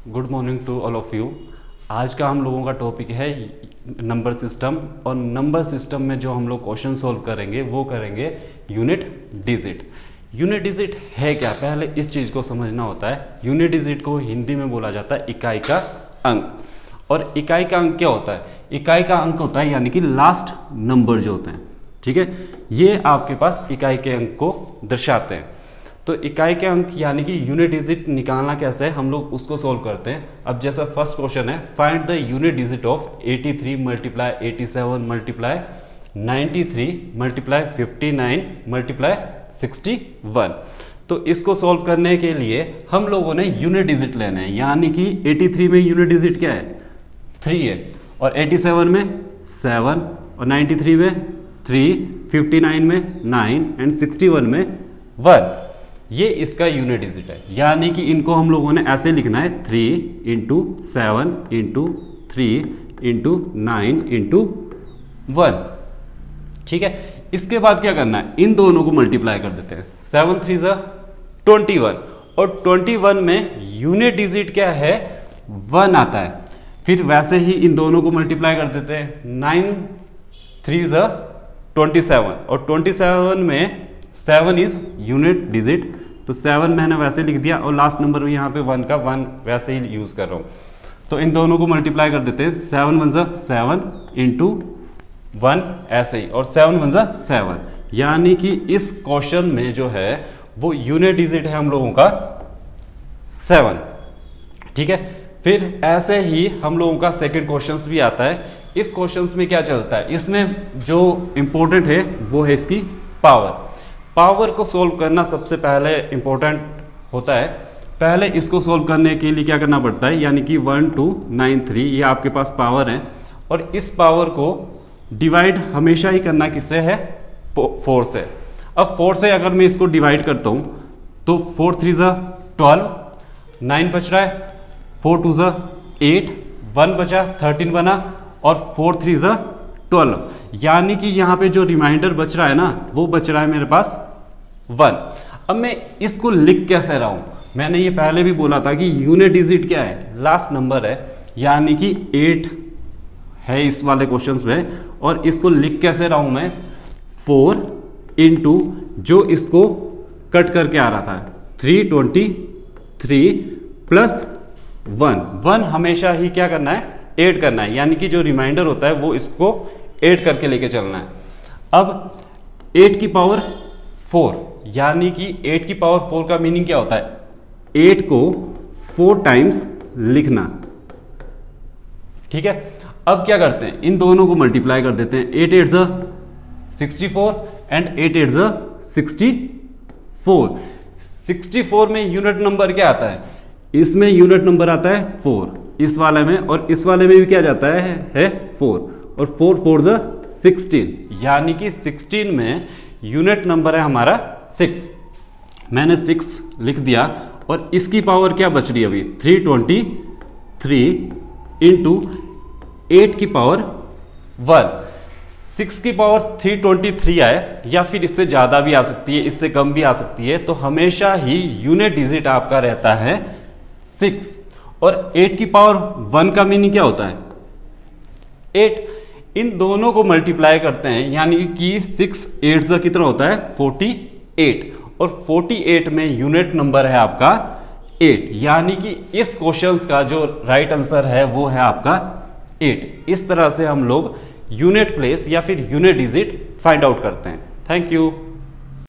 Good morning to all of you. आज का हम लोगों का टॉपिक है नंबर सिस्टम, और नंबर सिस्टम में जो हम लोग क्वेश्चन सॉल्व करेंगे वो करेंगे यूनिट डिजिट। यूनिट डिजिट है क्या, पहले इस चीज़ को समझना होता है। यूनिट डिजिट को हिंदी में बोला जाता है इकाई का अंक। और इकाई का अंक क्या होता है? इकाई का अंक होता है यानी कि लास्ट नंबर जो होते हैं, ठीक है, ये आपके पास इकाई के अंक को दर्शाते हैं। तो इकाई के अंक यानी कि यूनिट डिजिट निकालना कैसे है, हम लोग उसको सोल्व करते हैं। अब जैसा फर्स्ट क्वेश्चन है, find the unit digit of 83 multiply 87 multiply 93 multiply 59 multiply 61। तो इसको सोल्व करने के लिए हम लोगों ने यूनिट डिजिट लेना है, यानी कि 83 में यूनिट डिजिट क्या है? 3 है, और 87 में 7, और 93 में 3, 59 में 9 एंड 61 में 1। ये इसका यूनिट डिजिट है, यानी कि इनको हम लोगों ने ऐसे लिखना है 3 इंटू 7 इंटू 3 इंटू 9 इंटू 1। ठीक है, इसके बाद क्या करना है, इन दोनों को मल्टीप्लाई कर देते हैं। 7 3 21, और 21 में यूनिट डिजिट क्या है? 1 आता है। फिर वैसे ही इन दोनों को मल्टीप्लाई कर देते हैं। 9 3 27, और 27 में 7 इज यूनिट डिजिट, तो 7 मैंने वैसे लिख दिया, और लास्ट नंबर में यहाँ पे 1 का 1 वैसे ही यूज कर रहा हूँ। तो इन दोनों को मल्टीप्लाई कर देते हैं। 7 1 7 इंटू 1 ऐसे ही, और 7 1 7, यानी कि इस क्वेश्चन में जो है वो यूनिट डिजिट है हम लोगों का 7। ठीक है, फिर ऐसे ही हम लोगों का सेकंड क्वेश्चन भी आता है। इस क्वेश्चन में क्या चलता है, इसमें जो इंपॉर्टेंट है वो है इसकी पावर। पावर को सोल्व करना सबसे पहले इंपॉर्टेंट होता है। पहले इसको सोल्व करने के लिए क्या करना पड़ता है, यानी कि 1 2 9 3 ये आपके पास पावर है, और इस पावर को डिवाइड हमेशा ही करना किससे है? 4 से। अब 4 से अगर मैं इसको डिवाइड करता हूं तो 4 3 12, 9 बच रहा है, 4 2 8, 1 बचा, 13 बना, और 4 3 12, यानी कि यहाँ पे जो रिमाइंडर बच रहा है ना, वो बच रहा है मेरे पास 1। अब मैं इसको लिख कैसे रहा हूं? मैंने ये पहले भी बोला था कि यूनिट डिजिट क्या है? लास्ट नंबर है, यानी कि 8 है इस वाले क्वेश्चन में। और इसको लिख कैसे रहा हूं मैं? 4 इंटू जो इसको कट करके आ रहा था 323 प्लस 1 हमेशा ही क्या करना है? ऐड करना है, यानी कि जो रिमाइंडर होता है वो इसको ऐड करके लेके चलना है। अब 8 की पावर 4, यानी कि 8 की पावर 4 का मीनिंग क्या होता है? 8 को 4 टाइम्स लिखना। ठीक है, अब क्या करते हैं, इन दोनों को मल्टीप्लाई कर देते हैं। 8 8 64 एंड 8 8 64। 64 में यूनिट नंबर क्या आता है? इसमें यूनिट नंबर आता है 4, इस वाले में, और इस वाले में भी क्या जाता है 4, और 4 4 16, यानी कि 16 में यूनिट नंबर है हमारा 6। मैंने 6 लिख दिया, और इसकी पावर क्या बच रही है अभी? 323 इंटू 8 की पावर 1। 6 की पावर 323 आए, या फिर इससे ज़्यादा भी आ सकती है, इससे कम भी आ सकती है। तो हमेशा ही यूनिट डिजिट आपका रहता है 6। और 8 की पावर 1 का मीनिंग क्या होता है? 8। इन दोनों को मल्टीप्लाई करते हैं, यानी कि 6 8 कितना होता है? 48, और 48 में यूनिट नंबर है आपका 8, यानी कि इस क्वेश्चन का जो राइट आंसर है वो है आपका 8। इस तरह से हम लोग यूनिट प्लेस या फिर यूनिट डिजिट फाइंड आउट करते हैं। Thank you.